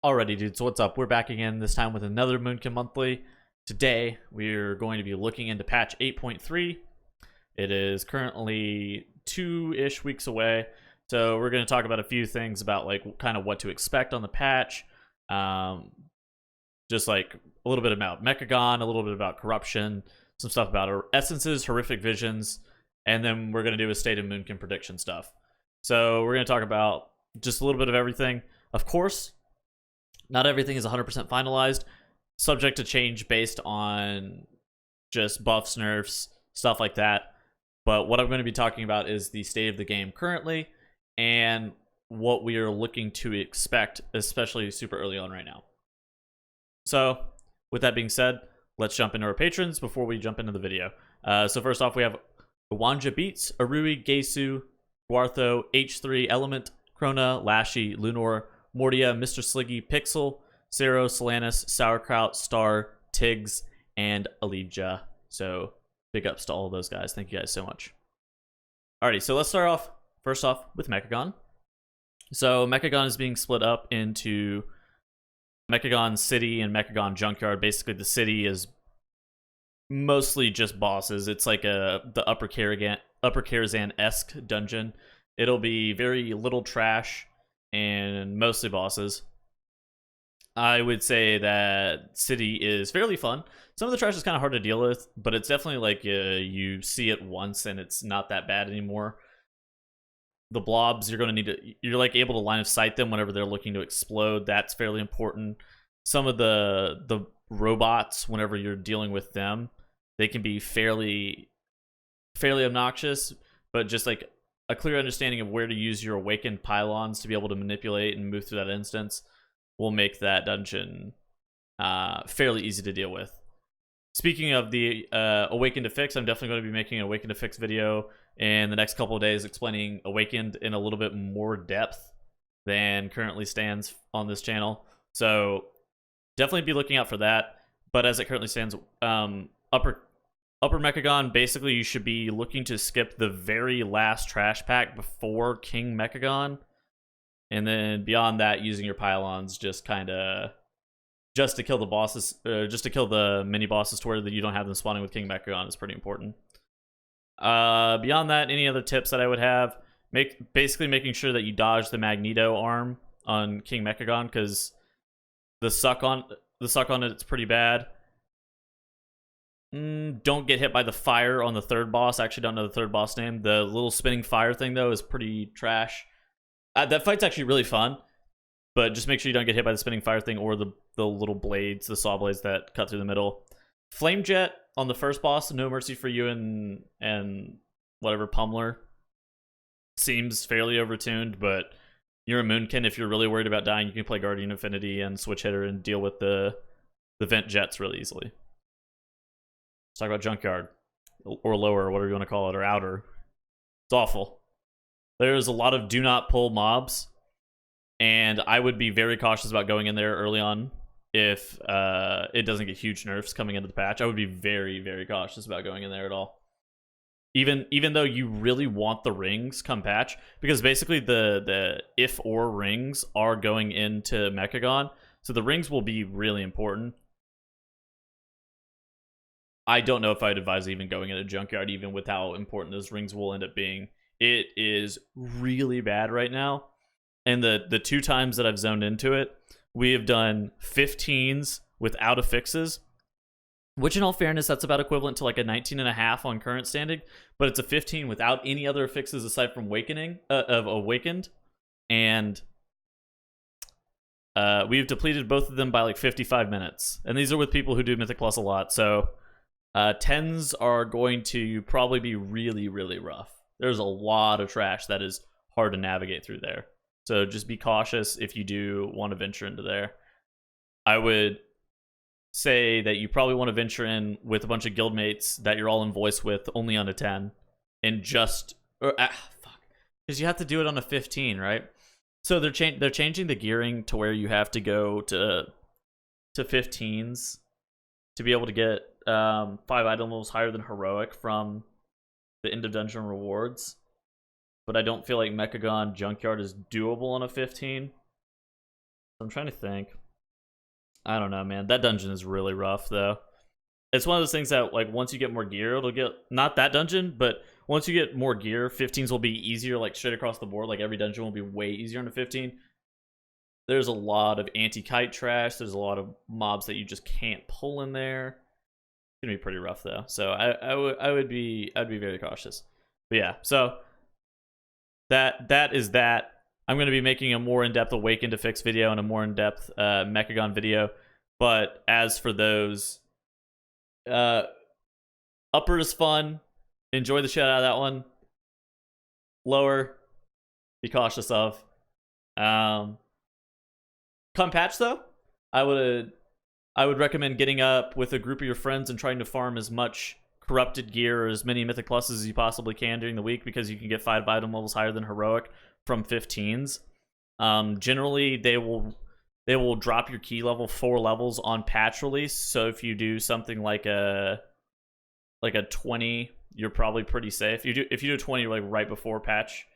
Alrighty, dudes, so what's up? We're back again, this time with another Moonkin Monthly. Today, we're going to be looking into patch 8.3. It is currently 2-ish weeks away, so we're going to talk about a few things about, like, kind of what to expect on the patch. Just, like, a little bit about Mecha Gong, a little bit about corruption, some stuff about essences, horrific visions, and then we're going to do a State of Moonkin prediction stuff. So, we're going to talk about just a little bit of everything. Of course, not everything is 100% finalized, subject to change based on just buffs, nerfs, stuff like that. But what I'm going to be talking about is the state of the game currently and what we are looking to expect, especially super early on right now. So, with that being said, let's jump into our patrons before we jump into the video. So first off, we have Wanja Beats, Arui, Gesu, Guartho, H3, Element, Krona, Lashy, Lunor, Mordia, Mr. Sliggy, Pixel, Cero, Solanus, Sauerkraut, Star, Tiggs, and Alija. So, big ups to all of those guys. Thank you guys so much. Alrighty, so let's start off, first off, with Mecha Gong. So, Mecha Gong is being split up into Mecha Gong City and Mecha Gong Junkyard. Basically, the city is mostly just bosses. It's like the Upper Karazhan-esque dungeon. It'll be very little trash and mostly bosses. I would say that City is fairly fun. Some of the trash is kind of hard to deal with, but it's definitely like you see it once and it's not that bad anymore. The blobs, you're like able to line of sight them whenever they're looking to explode. That's fairly important. Some of the robots, whenever you're dealing with them, they can be fairly obnoxious, but just like a clear understanding of where to use your awakened pylons to be able to manipulate and move through that instance will make that dungeon fairly easy to deal with. Speaking of the Awakened to Fix, I'm definitely going to be making an Awakened to Fix video in the next couple of days explaining Awakened in a little bit more depth than currently stands on this channel. So definitely be looking out for that. But as it currently stands, Upper Mecha Gong, basically you should be looking to skip the very last trash pack before King Mecha Gong. And then beyond that, using your pylons just to kill the bosses, just to kill the mini bosses to where you don't have them spawning with King Mecha Gong is pretty important. Beyond that, any other tips that I would have, basically making sure that you dodge the Magneto arm on King Mecha Gong, because the suck on it's pretty bad. Don't get hit by the fire on the third boss. I actually don't know the third boss name. The little spinning fire thing, though, is pretty trash. That fight's actually really fun, but just make sure you don't get hit by the spinning fire thing or the little blades, the saw blades that cut through the middle. Flame Jet on the first boss, no mercy for you and whatever Pummeler. Seems fairly overtuned, but you're a Moonkin. If you're really worried about dying, you can play Guardian Infinity and Switch Hitter and deal with the Vent Jets really easily. Let's talk about Junkyard, or Lower, or whatever you want to call it, or Outer. It's awful. There's a lot of do not pull mobs, and I would be very cautious about going in there early on if it doesn't get huge nerfs coming into the patch. I would be very, very cautious about going in there at all. Even though you really want the rings come patch, because basically the if or rings are going into Mecha Gong, so the rings will be really important. I don't know if I'd advise even going into Junkyard, even with how important those rings will end up being. It is really bad right now. And the 2 times that I've zoned into it, we have done 15s without affixes, which in all fairness, that's about equivalent to like a 19.5 on current standing, but it's a 15 without any other affixes aside from Awakened. And we've depleted both of them by like 55 minutes. And these are with people who do Mythic Plus a lot, so 10s are going to probably be really, really rough. There's a lot of trash that is hard to navigate through there. So just be cautious if you do want to venture into there. I would say that you probably want to venture in with a bunch of guildmates that you're all in voice with, only on a 10. And just... Because you have to do it on a 15, right? So they're changing the gearing to where you have to go to 15s to be able to get 5 item levels higher than Heroic from the end of dungeon rewards. But I don't feel like Mecha Gong Junkyard is doable on a 15. I'm trying to think. I don't know, man. That dungeon is really rough, though. It's one of those things that, like, once you get more gear, it'll get... Not that dungeon, but once you get more gear, 15s will be easier, like, straight across the board. Like, every dungeon will be way easier on a 15. There's a lot of anti-kite trash. There's a lot of mobs that you just can't pull in there. It's gonna be pretty rough, though. So I'd be very cautious. But yeah, so that is that. I'm going to be making a more in-depth Awaken to Fix video and a more in-depth Mecha Gong video. But as for those, upper is fun. Enjoy the shit out of that one. Lower, be cautious of. Come patch though, I would recommend getting up with a group of your friends and trying to farm as much corrupted gear or as many mythic pluses as you possibly can during the week, because you can get 5 item levels higher than heroic from 15s. Generally they will drop your key level 4 levels on patch release. So if you do something like a 20, you're probably pretty safe. If you do a 20 like right before patch,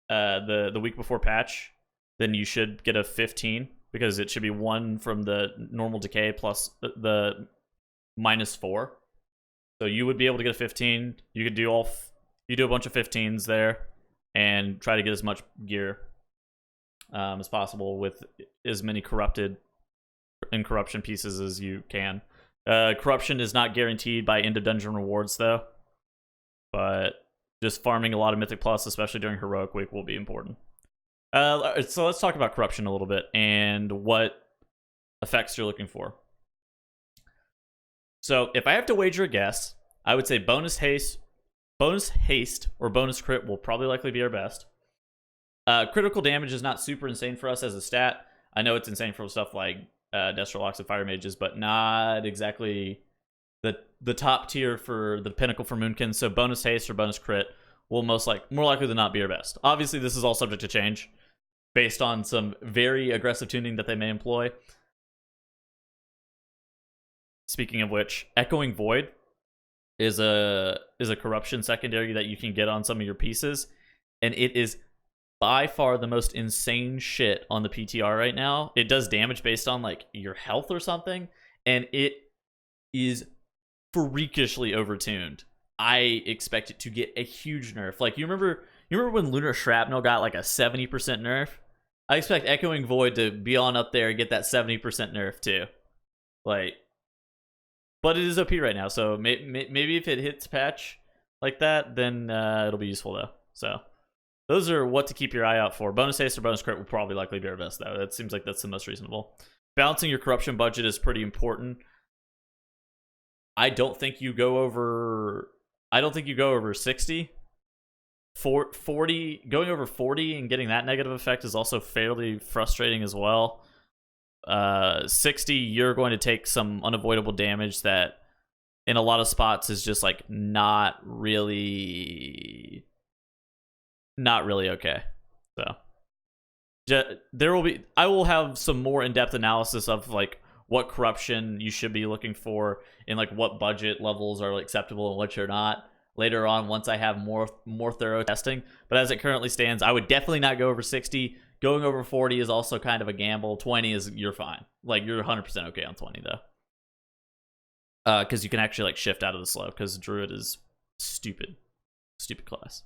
the week before patch, then you should get a 15, because it should be 1 from the normal decay plus the -4. So you would be able to get a 15. You could do you do a bunch of 15s there and try to get as much gear as possible with as many corrupted and corruption pieces as you can. Corruption is not guaranteed by end of dungeon rewards though, but just farming a lot of mythic plus, especially during heroic week, will be important. So let's talk about corruption a little bit and what effects you're looking for. So if I have to wager a guess, I would say bonus haste or bonus crit will probably likely be our best. Critical damage is not super insane for us as a stat. I know it's insane for stuff like Destrolocks and Fire Mages, but not exactly the top tier for the pinnacle for Moonkin. So bonus haste or bonus crit will more likely than not be our best. Obviously, this is all subject to change based on some very aggressive tuning that they may employ. Speaking of which, Echoing Void is a corruption secondary that you can get on some of your pieces, and it is by far the most insane shit on the PTR right now. It does damage based on like your health or something, and it is freakishly overtuned. I expect it to get a huge nerf. Like you remember when Lunar Shrapnel got like a 70% nerf? I expect Echoing Void to be on up there and get that 70% nerf too. Like, but it is OP right now, so maybe if it hits patch like that, then it'll be useful though. So those are what to keep your eye out for. Bonus haste or bonus crit will probably likely be our best though. That seems like that's the most reasonable. Balancing your corruption budget is pretty important. I don't think you go over 60. 40, going over 40 and getting that negative effect is also fairly frustrating as well. 60, you're going to take some unavoidable damage that in a lot of spots is just like not really okay. So I will have some more in-depth analysis of like what corruption you should be looking for and like what budget levels are acceptable and which are not later on, once I have more thorough testing. But as it currently stands, I would definitely not go over 60. Going over 40 is also kind of a gamble. 20 is, you're fine. Like, you're 100% okay on 20 though, because you can actually like shift out of the slow, because Druid is stupid class.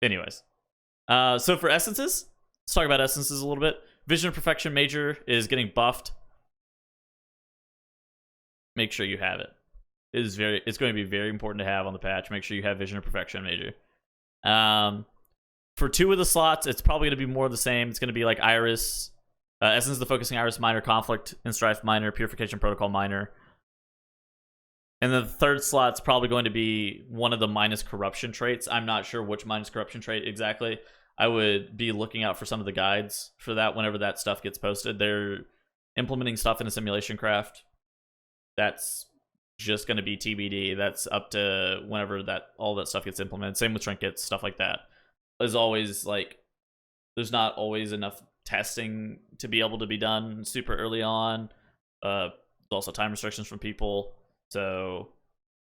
Anyways, so for essences, let's talk about essences a little bit. Vision of Perfection Major is getting buffed. Make sure you have it. It's going to be very important to have on the patch. Make sure you have Vision of Perfection Major. For 2 of the slots, it's probably going to be more of the same. It's going to be like Iris, Essence of the Focusing Iris Minor, Conflict and Strife Minor, Purification Protocol Minor. And the 3rd slot's probably going to be one of the minus corruption traits. I'm not sure which minus corruption trait exactly. I would be looking out for some of the guides for that whenever that stuff gets posted. They're implementing stuff in a simulation craft. That's just going to be TBD. That's up to whenever all that stuff gets implemented. Same with trinkets, stuff like that. As always, like, there's not always enough testing to be able to be done super early on. There's also time restrictions from people. So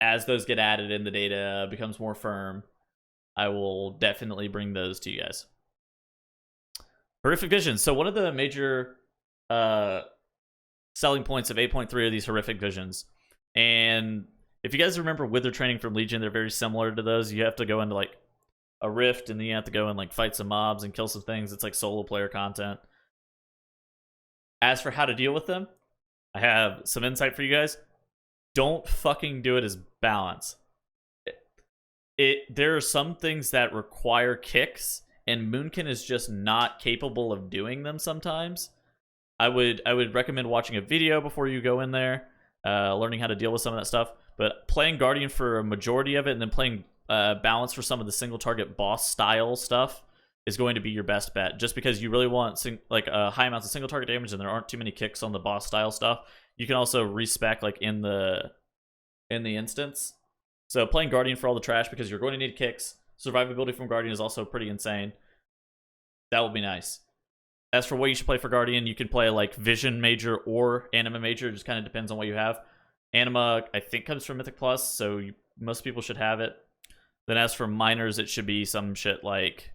as those get added and the data becomes more firm, I will definitely bring those to you guys. Horrific Visions. So one of the major selling points of 8.3 of these horrific visions. And if you guys remember Wither training from Legion, they're very similar to those. You have to go into like a rift, and then you have to go and like fight some mobs and kill some things. It's like solo player content. As for how to deal with them, I have some insight for you guys. Don't fucking do it as balance. There are some things that require kicks, and Moonkin is just not capable of doing them sometimes. I would recommend watching a video before you go in there, learning how to deal with some of that stuff. But playing Guardian for a majority of it, and then playing balance for some of the single target boss style stuff is going to be your best bet. Just because you really want high amounts of single target damage, and there aren't too many kicks on the boss style stuff. You can also respec like in the instance. So playing Guardian for all the trash, because you're going to need kicks. Survivability from Guardian is also pretty insane. That would be nice. As for what you should play for Guardian, you can play like Vision Major or Anima Major. It just kind of depends on what you have. Anima, I think, comes from Mythic Plus, so most people should have it. Then as for minors, it should be some shit like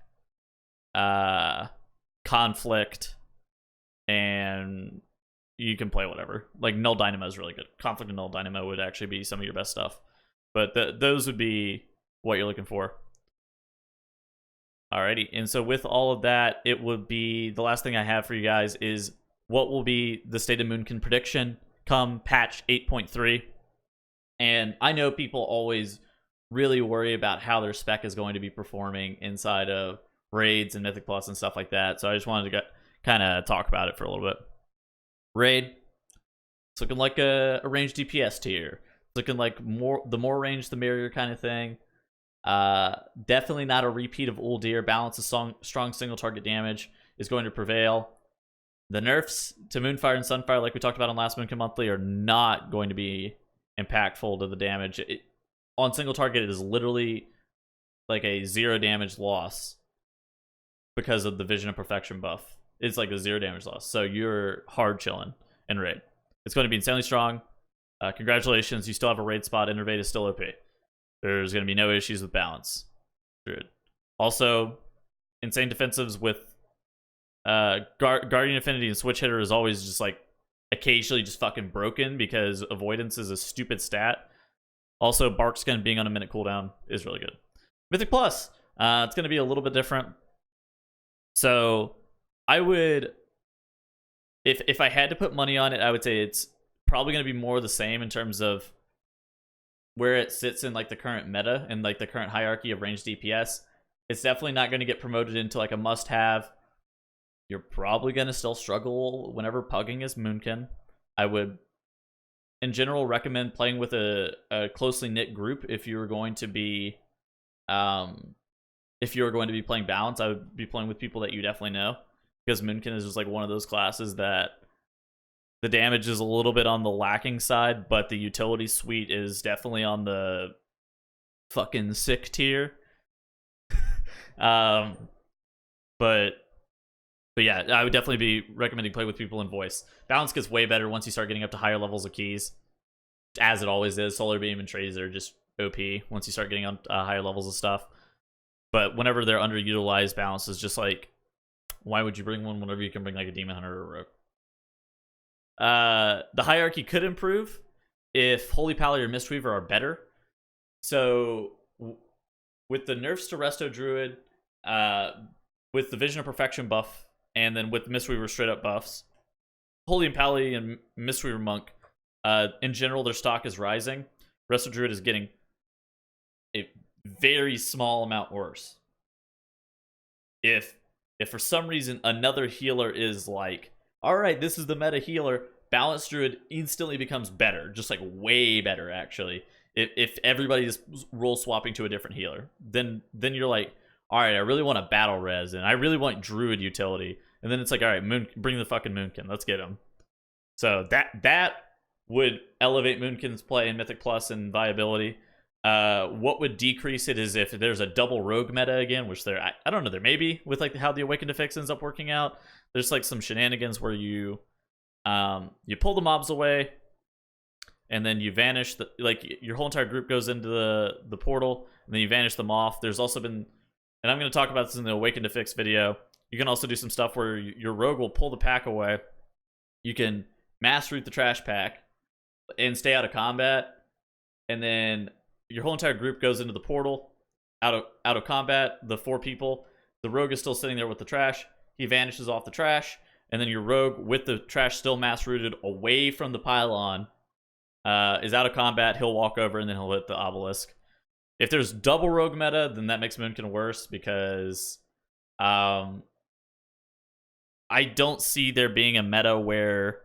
Conflict, and you can play whatever. Like Null Dynamo is really good. Conflict and Null Dynamo would actually be some of your best stuff. But those would be what you're looking for. Alrighty, and so with all of that, it would be, the last thing I have for you guys is what will be the State of Moonkin prediction come patch 8.3. And I know people always really worry about how their spec is going to be performing inside of raids and Mythic Plus and stuff like that. So I just wanted to kind of talk about it for a little bit. Raid, it's looking like a ranged DPS tier. It's looking like the more range, the merrier kind of thing. Definitely not a repeat of Uldir. Balance of strong single target damage is going to prevail. The nerfs to Moonfire and Sunfire, like we talked about on last Moonkin Monthly, are not going to be impactful to the damage. On single target, it is literally like a 0 damage loss because of the Vision of Perfection buff. It's like a 0 damage loss, so you're hard chilling in raid. It's going to be insanely strong. Congratulations, you still have a raid spot. Innervate is still OP. There's going to be no issues with balance. Good. Also, insane defensives with Guardian Affinity and Switch Hitter is always just like occasionally just fucking broken because avoidance is a stupid stat. Also, Bark Skin being on a minute cooldown is really good. Mythic Plus, it's going to be a little bit different. So I would, if I had to put money on it, I would say it's probably going to be more the same in terms of where it sits in like the current meta and like the current hierarchy of ranged DPS. It's definitely not going to get promoted into like a must-have. You're probably going to still struggle whenever pugging is Moonkin. I would, in general, recommend playing with a closely knit group if you were going to be playing balance. I would be playing with people that you definitely know, because Moonkin is just like one of those classes that the damage is a little bit on the lacking side, but the utility suite is definitely on the fucking sick tier. But yeah, I would definitely be recommending play with people in voice. Balance gets way better once you start getting up to higher levels of keys, as it always is. Solar Beam and Trays are just OP once you start getting on higher levels of stuff. But whenever they're underutilized, balance is just like, why would you bring one whenever you can bring like a Demon Hunter or a Rogue? The hierarchy could improve if Holy Pally or Mistweaver are better. So with the nerfs to Resto Druid, with the Vision of Perfection buff, and then with Mistweaver straight up buffs, Holy Pally and Mistweaver Monk, in general, their stock is rising. Resto Druid is getting a very small amount worse. If for some reason another healer is like, alright, this is the meta healer, Balanced Druid instantly becomes better. Just like way better, actually. If everybody is role swapping to a different healer. Then you're like, alright, I really want a battle res, and I really want Druid utility. And then it's like, alright, bring the fucking Moonkin. Let's get him. So that would elevate Moonkin's play in Mythic Plus and viability. What would decrease it is if there's a double rogue meta again, which I don't know, there may be, with like how the Awakened Affix ends up working out. There's like some shenanigans where you pull the mobs away, and then you vanish. Your whole entire group goes into the portal, and then you vanish them off. There's also been, and I'm going to talk about this in the Awakened Affix video, you can also do some stuff where your rogue will pull the pack away, you can mass root the trash pack and stay out of combat, and then your whole entire group goes into the portal out of combat. The 4 people, the rogue is still sitting there with the trash. He vanishes off the trash, and then your rogue with the trash still mass rooted away from the pylon is out of combat. He'll walk over and then he'll hit the obelisk. If there's double rogue meta, then that makes Moonkin worse because I don't see there being a meta where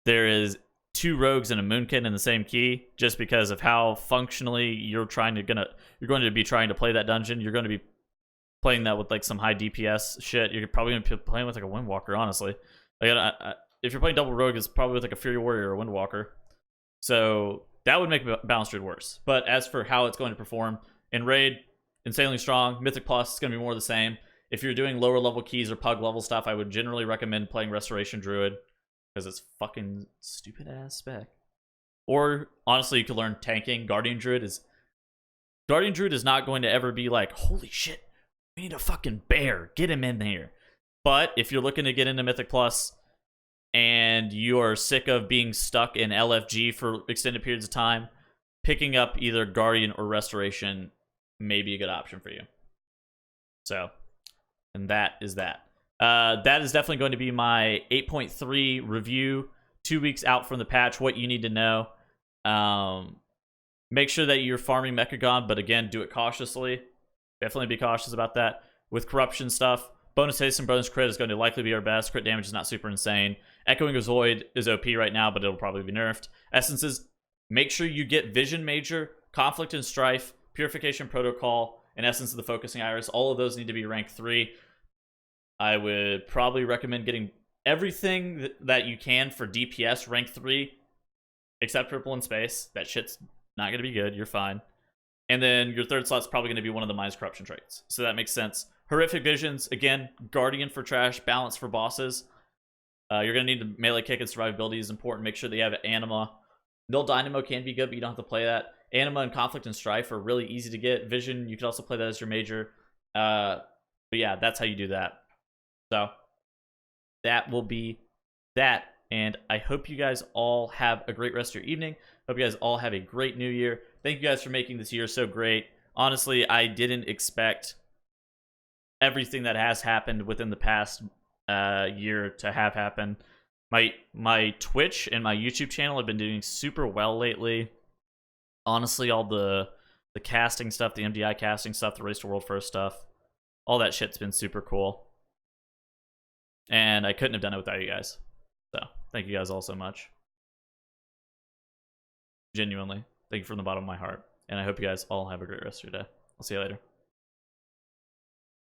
there is 2 rogues and a Moonkin in the same key, just because of how functionally you're going to be trying to play that dungeon. You're going to be playing that with like some high DPS shit. You're probably going to be playing with like a Windwalker, honestly. Like, if you're playing double rogue, it's probably with like a Fury Warrior or a Windwalker. So that would make Balance Druid worse. But as for how it's going to perform, in Raid, insanely strong. Mythic Plus is going to be more the same. If you're doing lower level keys or pug level stuff, I would generally recommend playing Restoration Druid, because it's fucking stupid ass spec. Or honestly, you could learn tanking. Guardian Druid is not going to ever be like, holy shit, we need a fucking bear, get him in there. But if you're looking to get into Mythic Plus and you are sick of being stuck in LFG for extended periods of time, picking up either Guardian or Restoration may be a good option for you. So, and that is that. That is definitely going to be my 8.3 review, 2 weeks out from the patch, what you need to know. Make sure that you're farming Mecha Gong, but again, do it cautiously. Definitely be cautious about that. With corruption stuff, bonus haste and bonus crit is going to likely be our best. Crit damage is not super insane. Echoing of Zoid is OP right now, but it'll probably be nerfed. Essences, make sure you get Vision Major, Conflict and Strife, Purification Protocol, and Essence of the Focusing Iris. All of those need to be rank 3. I would probably recommend getting everything that you can for DPS rank 3, except Purple in Space. That shit's not going to be good. You're fine. And then your third slot's probably going to be one of the Mind's Corruption traits. So that makes sense. Horrific Visions, again, Guardian for trash, Balance for bosses. You're going to need to melee kick, and survivability is important. Make sure that you have Anima. Null Dynamo can be good, but you don't have to play that. Anima and Conflict and Strife are really easy to get. Vision, you can also play that as your major. But yeah, that's how you do that. So that will be that. And I hope you guys all have a great rest of your evening. Hope you guys all have a great new year. Thank you guys for making this year so great. Honestly, I didn't expect everything that has happened within the past year to have happened. My Twitch and my YouTube channel have been doing super well lately. Honestly, all the casting stuff, the MDI casting stuff, the Race to World First stuff, all that shit's been super cool. And I couldn't have done it without you guys. So, thank you guys all so much. Genuinely. Thank you from the bottom of my heart. And I hope you guys all have a great rest of your day. I'll see you later.